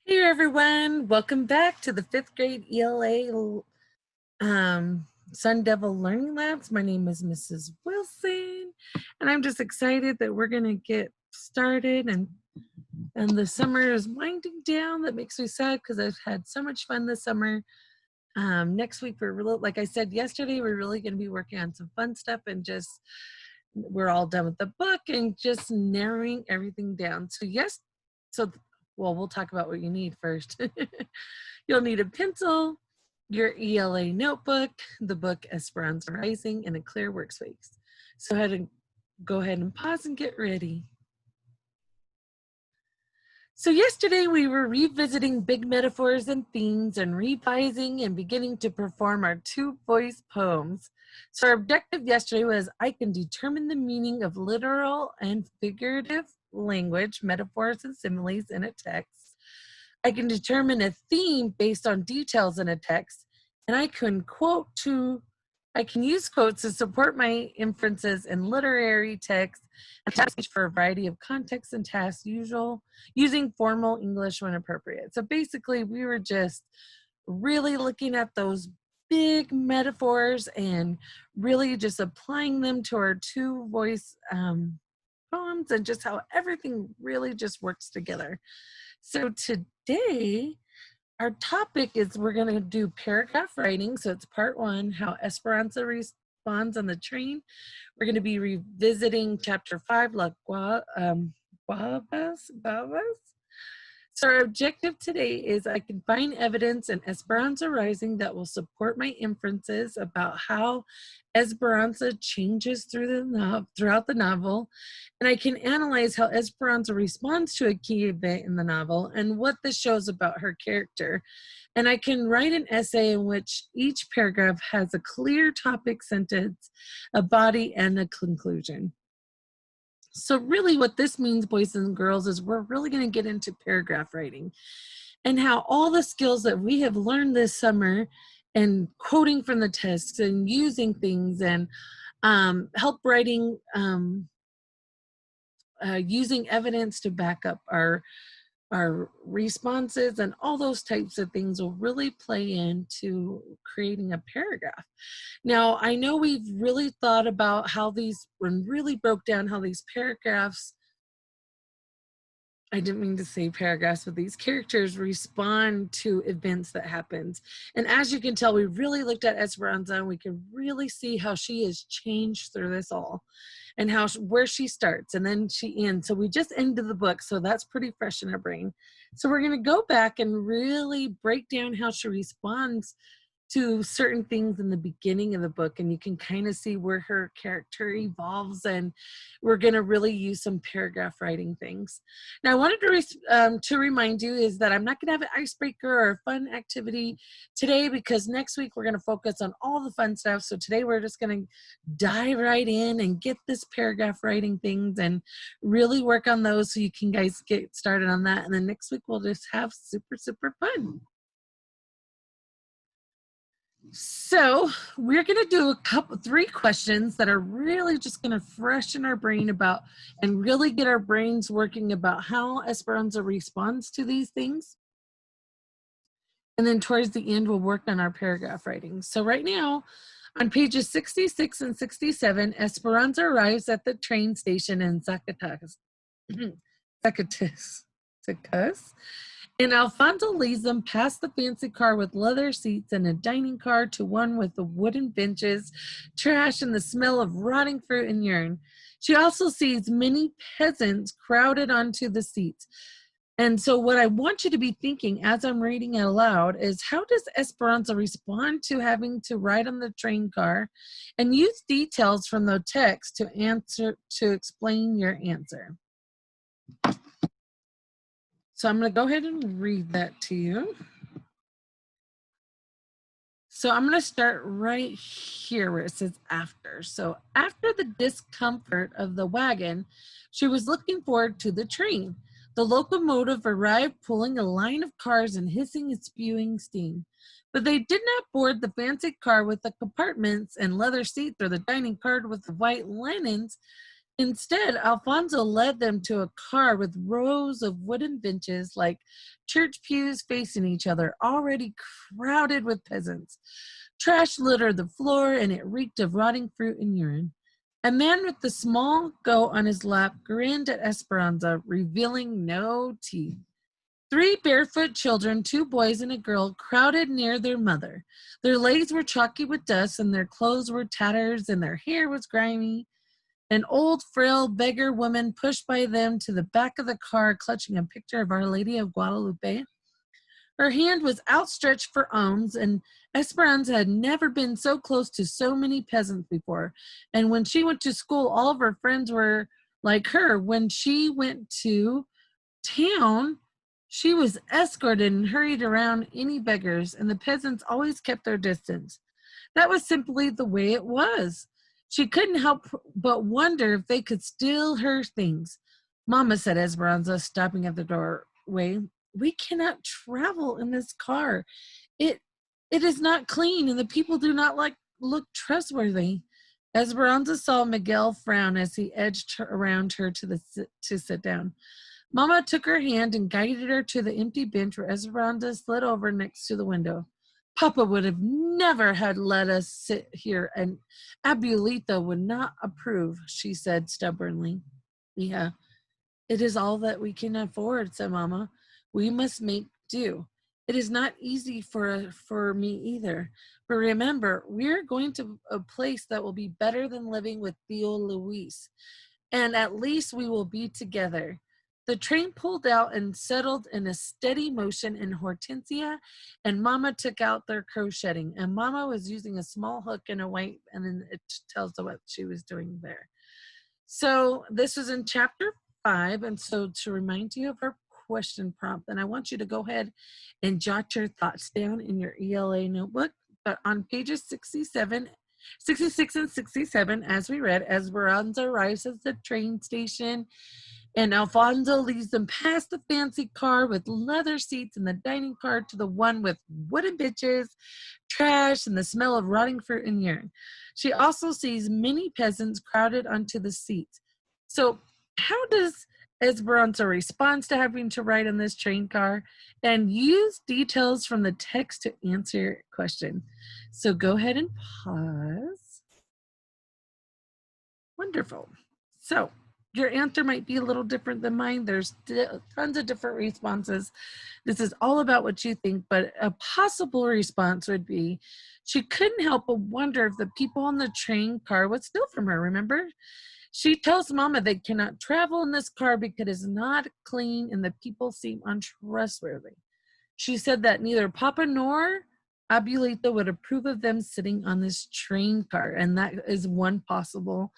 Hey everyone, welcome back to the 5th grade ELA Sun Devil Learning Labs. My name is Mrs. Wilson, and I'm just excited that we're going to get started and the summer is winding down. That makes me sad because I've had so much fun this summer. Next week, we're really, like I said yesterday, we're really going to be working on some fun stuff and just we're all done with the book and just narrowing everything down. Well, we'll talk about what you need first. You'll need a pencil, your ELA notebook, the book Esperanza Rising, and a clear workspace. So go ahead and pause and get ready. So yesterday we were revisiting big metaphors and themes and revising and beginning to perform our 2-voice poems. So our objective yesterday was I can determine the meaning of literal and figurative language, metaphors and similes in a text. I can determine a theme based on details in a text, and I can use quotes to support my inferences in literary text and text for a variety of contexts and tasks, using formal English when appropriate. So basically, we were just really looking at those big metaphors and really just applying them to our 2-voice poems and just how everything really just works together. So today, our topic is we're going to do paragraph writing. So it's part 1, how Esperanza responds on the train. We're going to be revisiting chapter 5, GUAVAS. So our objective today is I can find evidence in Esperanza Rising that will support my inferences about how Esperanza changes throughout the novel, and I can analyze how Esperanza responds to a key event in the novel and what this shows about her character. And I can write an essay in which each paragraph has a clear topic sentence, a body, and a conclusion. So really what this means, boys and girls, is we're really going to get into paragraph writing and how all the skills that we have learned this summer and quoting from the text and using things and help writing, using evidence to back up our responses and all those types of things will really play into creating a paragraph. Now, I know we've really thought about how these, and really broke down how these paragraphs, I didn't mean to say paragraphs, but these characters respond to events that happens. And as you can tell, we really looked at Esperanza and we can really see how she has changed through this all and where she starts and then she ends. So we just ended the book, so that's pretty fresh in our brain. So we're going to go back and really break down how she responds to certain things in the beginning of the book, and you can kind of see where her character evolves, and we're going to really use some paragraph writing things. Now I wanted to remind you is that I'm not going to have an icebreaker or a fun activity today because next week we're going to focus on all the fun stuff. So today we're just going to dive right in and get this paragraph writing things and really work on those so you can guys get started on that, and then next week we'll just have super fun. So we're going to do 3 questions that are really just going to freshen our brain about and really get our brains working about how Esperanza responds to these things. And then towards the end, we'll work on our paragraph writing. So right now, on pages 66 and 67, Esperanza arrives at the train station in Zacatecas. And Alfonso leads them past the fancy car with leather seats and a dining car to one with the wooden benches, trash, and the smell of rotting fruit and urine. She also sees many peasants crowded onto the seats. And so what I want you to be thinking as I'm reading it aloud is how does Esperanza respond to having to ride on the train car, and use details from the text to explain your answer. So I'm going to go ahead and read that to you. So I'm going to start right here where it says after. So after the discomfort of the wagon, she was looking forward to the train. The locomotive arrived pulling a line of cars and hissing and spewing steam. But they did not board the fancy car with the compartments and leather seats or the dining car with the white linens. Instead, Alfonso led them to a car with rows of wooden benches like church pews facing each other, already crowded with peasants. Trash littered the floor, and it reeked of rotting fruit and urine. A man with a small goat on his lap grinned at Esperanza, revealing no teeth. Three barefoot children, two boys and a girl, crowded near their mother. Their legs were chalky with dust, and their clothes were tatters, and their hair was grimy. An old, frail beggar woman pushed by them to the back of the car, clutching a picture of Our Lady of Guadalupe. Her hand was outstretched for alms, and Esperanza had never been so close to so many peasants before. And when she went to school, all of her friends were like her. When she went to town, she was escorted and hurried around any beggars, and the peasants always kept their distance. That was simply the way it was. She couldn't help but wonder if they could steal her things. Mama, said Esperanza, stopping at the doorway, we cannot travel in this car. It is not clean, and the people do not look trustworthy. Esperanza saw Miguel frown as he edged around her to sit down. Mama took her hand and guided her to the empty bench where Esperanza slid over next to the window. Papa would have never had let us sit here, and Abuelita would not approve, she said stubbornly. Yeah, it is all that we can afford, said Mama. We must make do. It is not easy for me either. But remember, we're going to a place that will be better than living with Theo Luis, and at least we will be together. The train pulled out and settled in a steady motion, and Hortensia and Mama took out their crocheting, and Mama was using a small hook and a white, and then it tells us what she was doing there. So this was in chapter 5, and so to remind you of our question prompt, and I want you to go ahead and jot your thoughts down in your ELA notebook. But on pages 66 and 67, as we read, Esperanza arrives at the train station, and Alfonso leads them past the fancy car with leather seats and the dining car to the one with wooden benches, trash, and the smell of rotting fruit and urine. She also sees many peasants crowded onto the seats. So how does Esperanza respond to having to ride in this train car? And use details from the text to answer your question. So go ahead and pause. Wonderful. So your answer might be a little different than mine. There's tons of different responses. This is all about what you think, but a possible response would be, she couldn't help but wonder if the people on the train car would steal from her, remember? She tells Mama they cannot travel in this car because it is not clean and the people seem untrustworthy. She said that neither Papa nor Abuelita would approve of them sitting on this train car, and that is one possible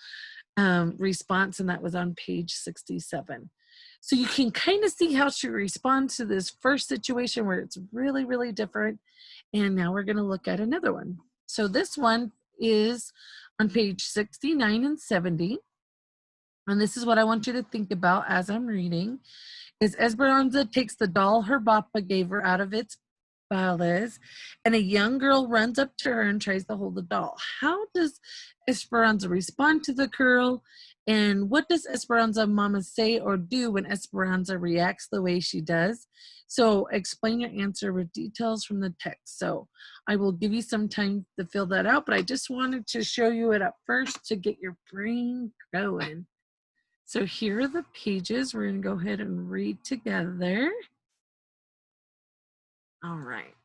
response, and that was on page 67. So you can kind of see how she responds to this first situation where it's really, really different. And now we're going to look at another one. So this one is on page 69 and 70. And this is what I want you to think about as I'm reading. Is Esperanza takes the doll her papa gave her out of its ballet, and a young girl runs up to her and tries to hold the doll. How does Esperanza respond to the girl? And what does Esperanza Mama say or do when Esperanza reacts the way she does? So explain your answer with details from the text. So I will give you some time to fill that out, but I just wanted to show you it up first to get your brain going. So here are the pages. We're going to go ahead and read together. All right.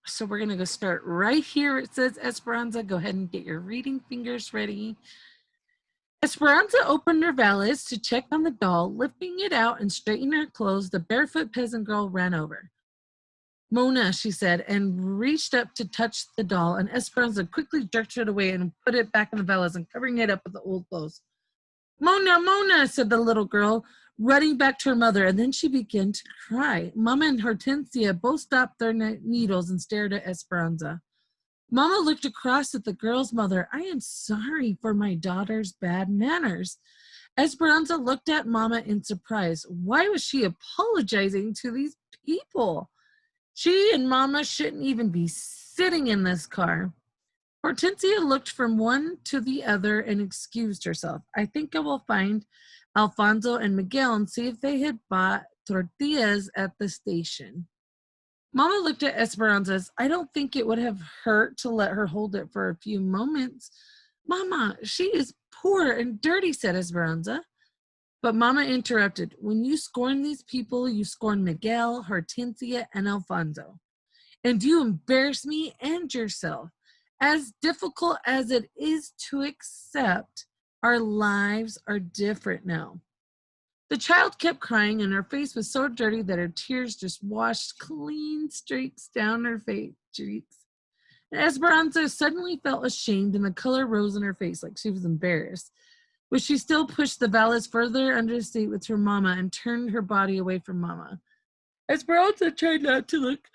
So we're going to go start right here. It says Esperanza. Go ahead and get your reading fingers ready. Esperanza opened her valise to check on the doll. Lifting it out and straightening her clothes, the barefoot peasant girl ran over. Mona, she said, and reached up to touch the doll, and Esperanza quickly jerked it away and put it back in the valise and covering it up with the old clothes. Mona, Mona, said the little girl, running back to her mother, and then she began to cry. Mama and Hortensia both stopped their needles and stared at Esperanza. Mama looked across at the girl's mother. I am sorry for my daughter's bad manners. Esperanza looked at Mama in surprise. Why was she apologizing to these people? She and Mama shouldn't even be sitting in this car. Hortensia looked from one to the other and excused herself. I think I will find Alfonso and Miguel and see if they had bought tortillas at the station. Mama looked at Esperanza's. I don't think it would have hurt to let her hold it for a few moments. Mama, she is poor and dirty, said Esperanza. But Mama interrupted. When you scorn these people, you scorn Miguel, Hortensia, and Alfonso. And you embarrass me and yourself. As difficult as it is to accept, our lives are different now. The child kept crying, and her face was so dirty that her tears just washed clean streaks down her face cheeks. And Esperanza suddenly felt ashamed, and the color rose in her face like she was embarrassed. But she still pushed the valise further under the seat with her mama and turned her body away from Mama. Esperanza tried not to look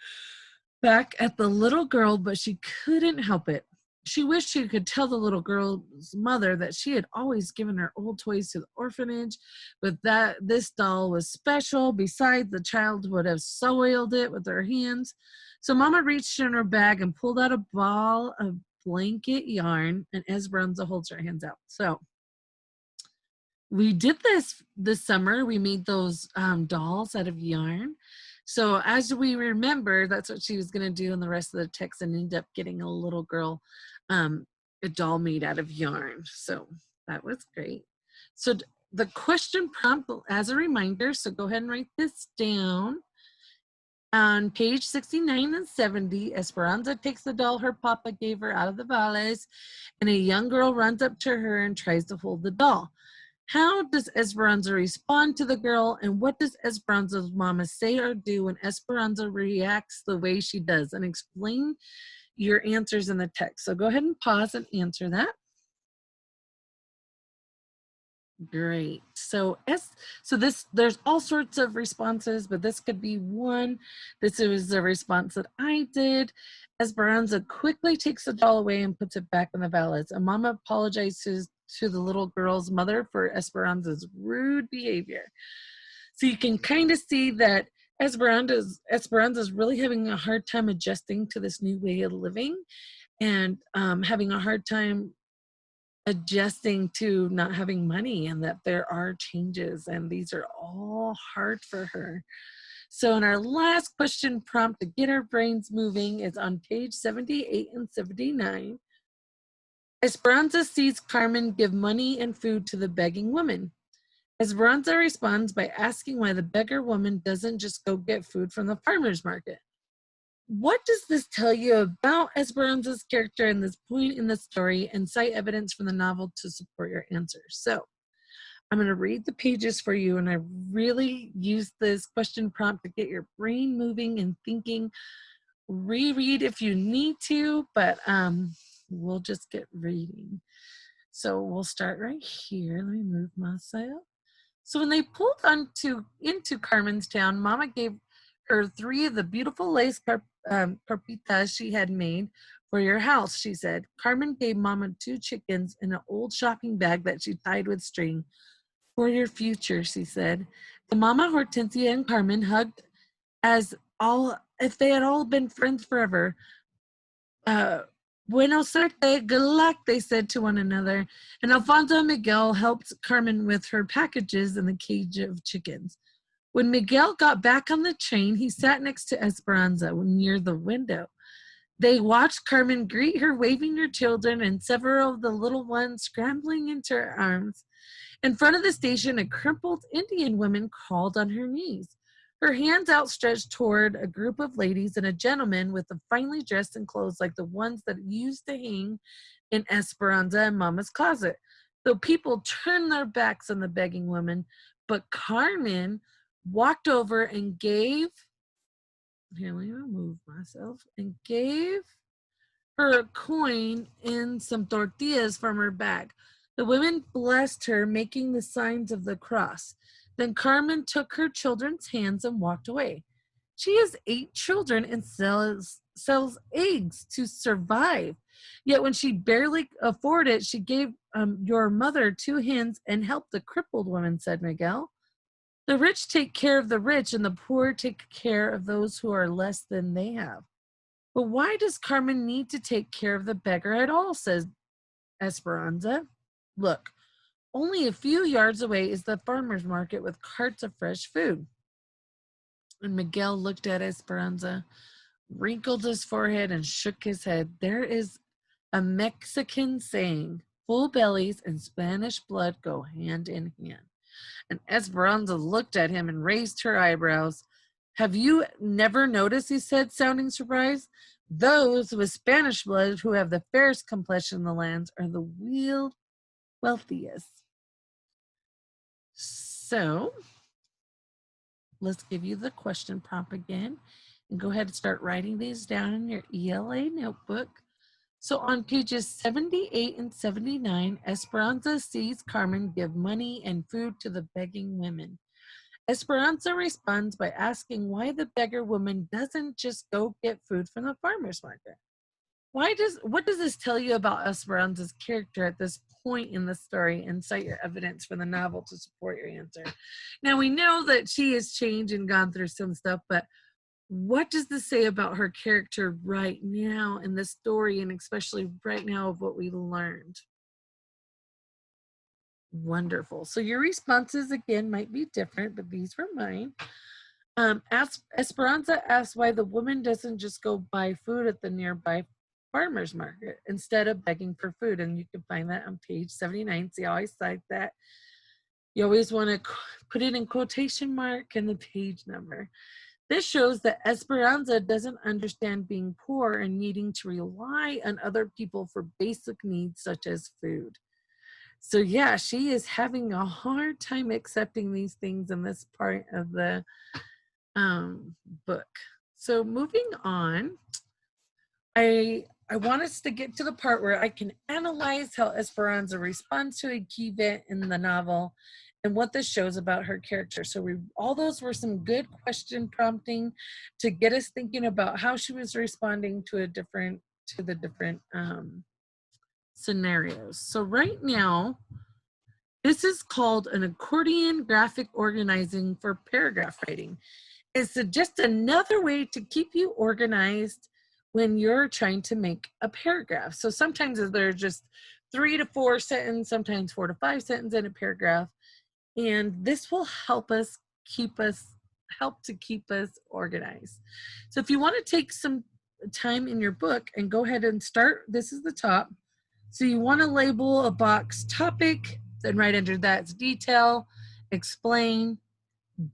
back at the little girl, but she couldn't help it. She wished she could tell the little girl's mother that she had always given her old toys to the orphanage, but that this doll was special. Besides, the child would have soiled it with her hands. So Mama reached in her bag and pulled out a ball of blanket yarn, and Esperanza holds her hands out. So we did this summer. We made those dolls out of yarn. So as we remember, that's what she was going to do in the rest of the text and end up getting a little girl, a doll made out of yarn. So that was great. So the question prompt as a reminder, so go ahead and write this down. On page 69 and 70, Esperanza takes the doll her papa gave her out of the valise, and a young girl runs up to her and tries to hold the doll. How does Esperanza respond to the girl, and what does Esperanza's mama say or do when Esperanza reacts the way she does? And explain your answers in the text. So go ahead and pause and answer that. Great. So there's all sorts of responses, but this could be one. This was the response that I did. Esperanza quickly takes the doll away and puts it back in the valise. And Mama apologizes to the little girl's mother for Esperanza's rude behavior. So you can kind of see that Esperanza's really having a hard time adjusting to this new way of living, and having a hard time adjusting to not having money, and that there are changes, and these are all hard for her. So in our last question prompt to get our brains moving is on page 78 and 79. Esperanza sees Carmen give money and food to the begging woman. Esperanza responds by asking why the beggar woman doesn't just go get food from the farmer's market. What does this tell you about Esperanza's character in this point in the story, and cite evidence from the novel to support your answers? So I'm going to read the pages for you, and I really use this question prompt to get your brain moving and thinking. Reread if you need to, but we'll just get reading. So we'll start right here. Let me move myself. So when they pulled into Carmen's town, Mama gave her 3 of the beautiful lace carpitas she had made for your house, she said. Carmen gave Mama 2 chickens and an old shopping bag that she tied with string. For your future, she said. The Mama, Hortensia, and Carmen hugged as if they had all been friends forever. Buena suerte, good luck, they said to one another. And Alfonso and Miguel helped Carmen with her packages and the cage of chickens. When Miguel got back on the train, he sat next to Esperanza near the window. They watched Carmen greet her, waving her children, and several of the little ones scrambling into her arms. In front of the station, a crippled Indian woman crawled on her knees, her hands outstretched toward a group of ladies and a gentleman with the finely dressed in clothes like the ones that used to hang in Esperanza and Mama's closet. So people turned their backs on the begging woman, but Carmen walked over and gave her a coin and some tortillas from her bag. The women blessed her, making the signs of the cross. Then Carmen took her children's hands and walked away. She has 8 children and sells eggs to survive. Yet when she barely afforded it, she gave your mother 2 hens and helped the crippled woman, said Miguel. The rich take care of the rich, and the poor take care of those who are less than they have. But why does Carmen need to take care of the beggar at all, says Esperanza. Look, only a few yards away is the farmer's market with carts of fresh food. And Miguel looked at Esperanza, wrinkled his forehead, and shook his head. There is a Mexican saying, full bellies and Spanish blood go hand in hand. And Esperanza looked at him and raised her eyebrows. Have you never noticed, he said, sounding surprised, those with Spanish blood who have the fairest complexion in the lands are the real wealthiest. So let's give you the question prompt again and go ahead and start writing these down in your ELA notebook. So on pages 78 and 79, Esperanza sees Carmen give money and food to the begging women. Esperanza responds by asking why the beggar woman doesn't just go get food from the farmer's market. What does this tell you about Esperanza's character at this point in the story, and cite your evidence from the novel to support your answer? Now, we know that she has changed and gone through some stuff, but what does this say about her character right now in the story, and especially right now of what we learned? Wonderful. So your responses, again, might be different, but these were mine. Esperanza asks why the woman doesn't just go buy food at the nearby farmer's market instead of begging for food. And you can find that on page 79. See how I cite that? You always want to put it in quotation mark and the page number. This shows that Esperanza doesn't understand being poor and needing to rely on other people for basic needs such as food. So yeah, she is having a hard time accepting these things in this part of the book. So moving on, I want us to get to the part where I can analyze how Esperanza responds to a key event in the novel and what this shows about her character. So all those were some good question prompting to get us thinking about how she was responding to the different scenarios. So right now, this is called an accordion graphic organizing for paragraph writing. It's just another way to keep you organized when you're trying to make a paragraph. So sometimes they're just 3 to 4 sentences, sometimes 4 to 5 sentences in a paragraph. And this will help keep us organized. So if you want to take some time in your book and go ahead and start, this is the top. So you want to label a box topic, then right under that it's detail, explain, and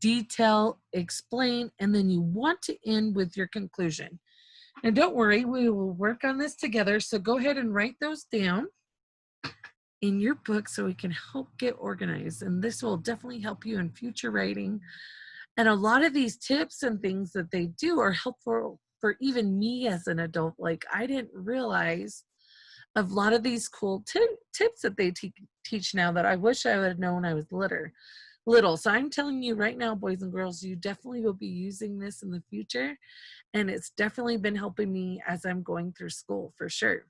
then you want to end with your conclusion. And don't worry, we will work on this together. So go ahead and write those down in your book so we can help get organized. And this will definitely help you in future writing. And a lot of these tips and things that they do are helpful for even me as an adult. Like, I didn't realize a lot of these cool tips that they teach now that I wish I would have known when I was little. So I'm telling you right now, boys and girls, you definitely will be using this in the future. And it's definitely been helping me as I'm going through school for sure.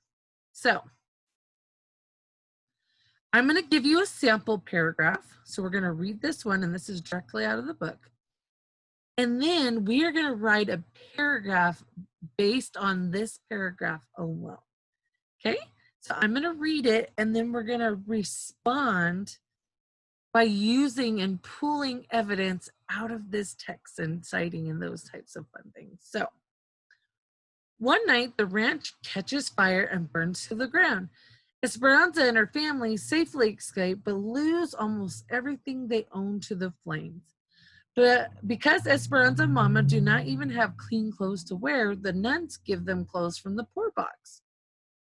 So I'm going to give you a sample paragraph. So we're going to read this one, and this is directly out of the book. And then we are going to write a paragraph based on this paragraph alone. Okay? So I'm going to read it, and then we're going to respond by using and pulling evidence out of this text and citing and those types of fun things. So one night, the ranch catches fire and burns to the ground. Esperanza and her family safely escape, but lose almost everything they own to the flames. But because Esperanza and Mama do not even have clean clothes to wear, the nuns give them clothes from the poor box.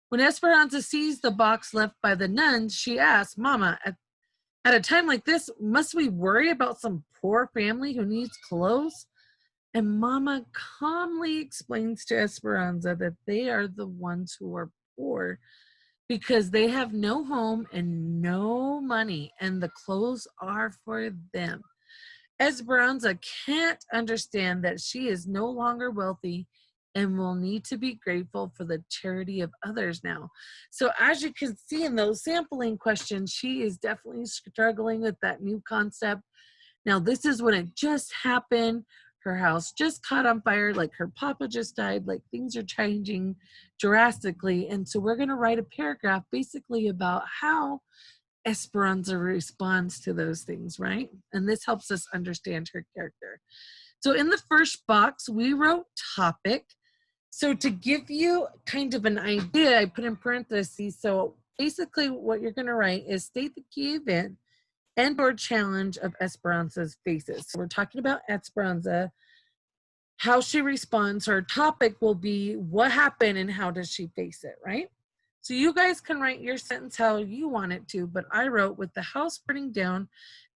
When Esperanza sees the box left by the nuns, she asks, Mama, at a time like this, must we worry about some poor family who needs clothes? And Mama calmly explains to Esperanza that they are the ones who are poor because they have no home and no money, and the clothes are for them. Esperanza can't understand that she is no longer wealthy and will need to be grateful for the charity of others now. So as you can see in those sampling questions, she is definitely struggling with that new concept. Now, this is when it just happened. her house just caught on fire, like her papa just died, like things are changing drastically. And so we're going to write a paragraph basically about how Esperanza responds to those things, right? And this helps us understand her character. So in the first box, we wrote topic. So to give you kind of an idea, I put in parentheses. So basically what you're going to write is state the key event and or challenge of Esperanza's faces. So we're talking about Esperanza, how she responds. Her topic will be what happened and how does she face it, right? So you guys can write your sentence how you want it to, but I wrote, with the house burning down,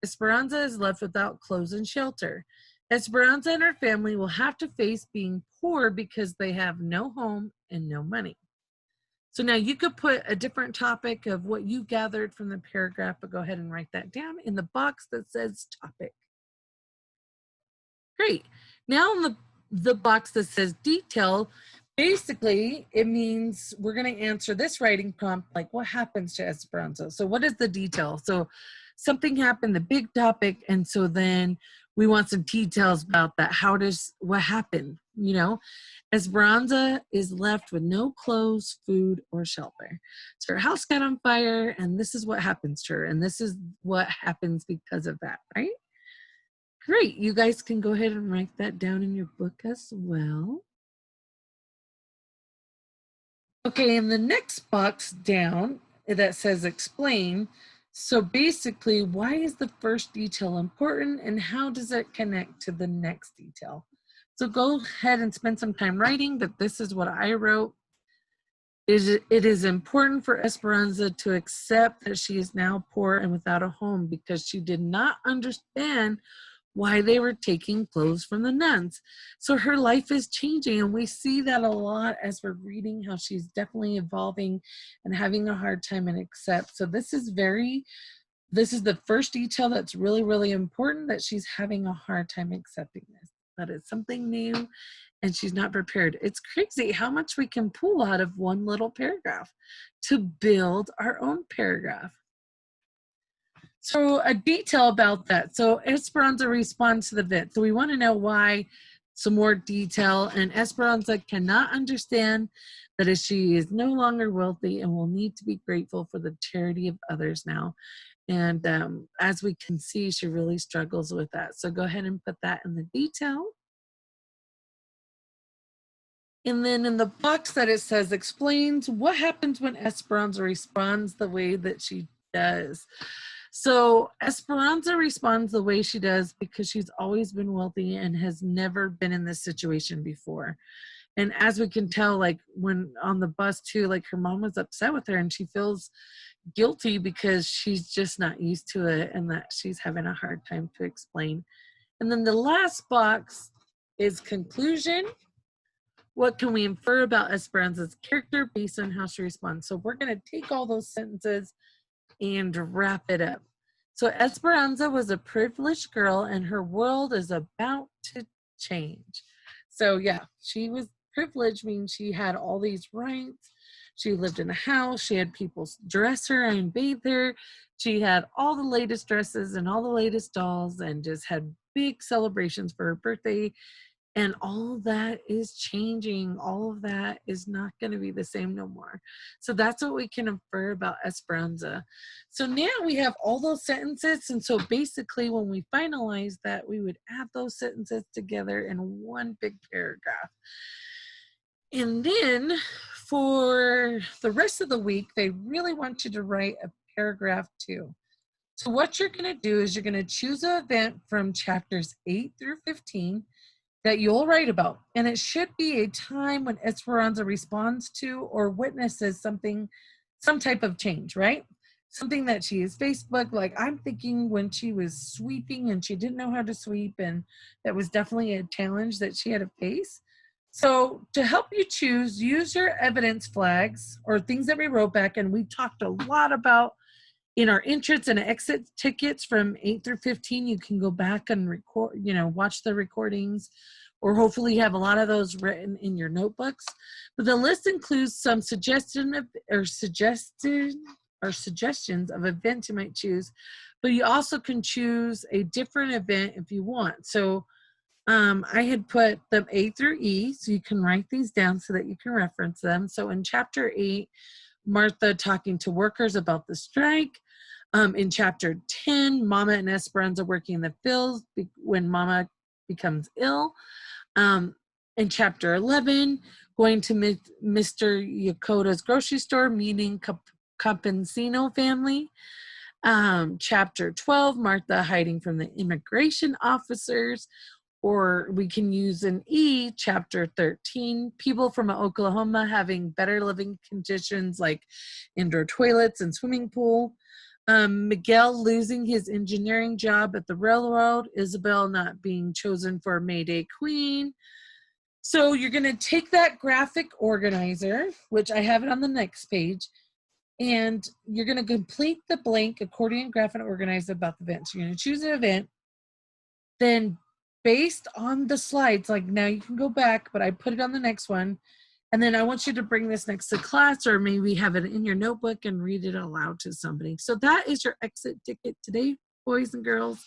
Esperanza is left without clothes and shelter. Esperanza and her family will have to face being poor because they have no home and no money. So now you could put a different topic of what you gathered from the paragraph, but go ahead and write that down in the box that says topic. Great. Now in the box that says detail, basically it means we're going to answer this writing prompt, like what happens to Esperanza? So what is the detail? So something happened, the big topic, and so then we want some details about that. What happened? You know, Esperanza is left with no clothes, food, or shelter. So her house got on fire, and this is what happens to her, and this is what happens because of that, right? Great. You guys can go ahead and write that down in your book as well. Okay, in the next box down that says explain. So basically, why is the first detail important and how does it connect to the next detail? So go ahead and spend some time writing, but this is what I wrote. It is important for Esperanza to accept that she is now poor and without a home because she did not understand why they were taking clothes from the nuns. So her life is changing, and we see that a lot as we're reading how she's definitely evolving and having a hard time and accept. So this is the first detail that's really, really important, that she's having a hard time accepting this, that it's something new and she's not prepared. It's crazy how much we can pull out of one little paragraph to build our own paragraph. So a detail about that. So Esperanza responds to the event. So we want to know why, some more detail. And Esperanza cannot understand that as she is no longer wealthy and will need to be grateful for the charity of others now. And as we can see, she really struggles with that. So go ahead and put that in the detail. And then in the box that it says explains, what happens when Esperanza responds the way that she does. So Esperanza responds the way she does because she's always been wealthy and has never been in this situation before. And as we can tell, like when on the bus too, like her mom was upset with her and she feels guilty because she's just not used to it and that she's having a hard time to explain. And then the last box is conclusion. What can we infer about Esperanza's character based on how she responds? So we're going to take all those sentences and wrap it up. So Esperanza was a privileged girl and her world is about to change. So yeah, she was privileged, means she had all these rights. She lived in a house. She had people dress her and bathe her. She had all the latest dresses and all the latest dolls and just had big celebrations for her birthday. And all of that is changing. All of that is not going to be the same no more. So that's what we can infer about Esperanza. So now we have all those sentences. And so basically when we finalize that, we would add those sentences together in one big paragraph. And then for the rest of the week, they really want you to write a paragraph too. So what you're going to do is you're going to choose an event from chapters 8 through 15 that you'll write about. And it should be a time when Esperanza responds to or witnesses something, some type of change, right? Something that she is Facebook, like I'm thinking when she was sweeping and she didn't know how to sweep, and that was definitely a challenge that she had to face. So to help you choose, use your evidence flags or things that we wrote back, and we talked a lot about in our entrance and exit tickets from 8 through 15. You can go back and record, watch the recordings, or hopefully you have a lot of those written in your notebooks. But the list includes some suggestions of events you might choose, but you also can choose a different event if you want. So I had put them A through E, so you can write these down so that you can reference them. So in chapter 8, Martha talking to workers about the strike. In chapter 10, Mama and Esperanza working in the fields when Mama becomes ill. In chapter 11, going to Mr. Yakota's grocery store, meeting Campesino family. Chapter 12, Martha hiding from the immigration officers. Or we can use an E, chapter 13, people from Oklahoma having better living conditions like indoor toilets and swimming pool. Miguel losing his engineering job at the railroad. Isabel not being chosen for Mayday Queen. So you're going to take that graphic organizer, which I have it on the next page, and you're going to complete the blank accordion graphic organizer about the event. So you're going to choose an event. Then based on the slides, like now you can go back, but I put it on the next one. And then I want you to bring this next to class or maybe have it in your notebook and read it aloud to somebody. So that is your exit ticket today, boys and girls,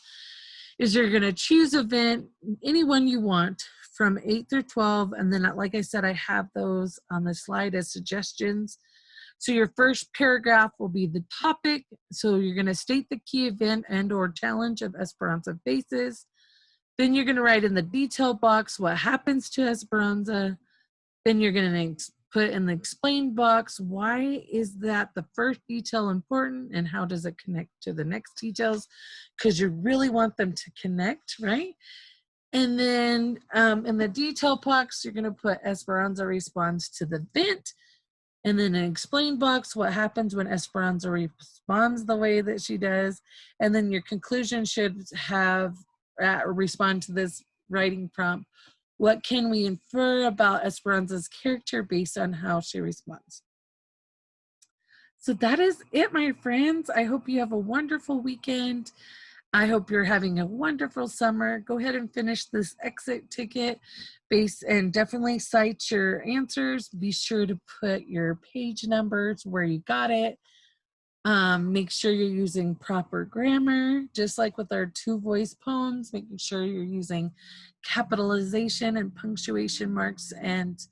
is you're going to choose event, any one you want from 8 through 12. And then, like I said, I have those on the slide as suggestions. So your first paragraph will be the topic. So you're going to state the key event and or challenge of Esperanza faces. Then you're going to write in the detail box what happens to Esperanza. Then you're going to put in the explain box, why is that the first detail important and how does it connect to the next details? Because you really want them to connect, right? And then in the detail box, you're going to put Esperanza responds to the event. And then an explain box, what happens when Esperanza responds the way that she does. And then your conclusion should have respond to this writing prompt. What can we infer about Esperanza's character based on how she responds? So that is it, my friends. I hope you have a wonderful weekend. I hope you're having a wonderful summer. Go ahead and finish this exit ticket base and definitely cite your answers. Be sure to put your page numbers where you got it. Make sure you're using proper grammar, just like with our 2-voice poems, making sure you're using capitalization and punctuation marks and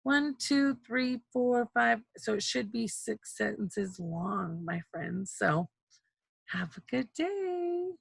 1, 2, 3, 4, 5. So it should be 6 sentences long, my friends. So have a good day.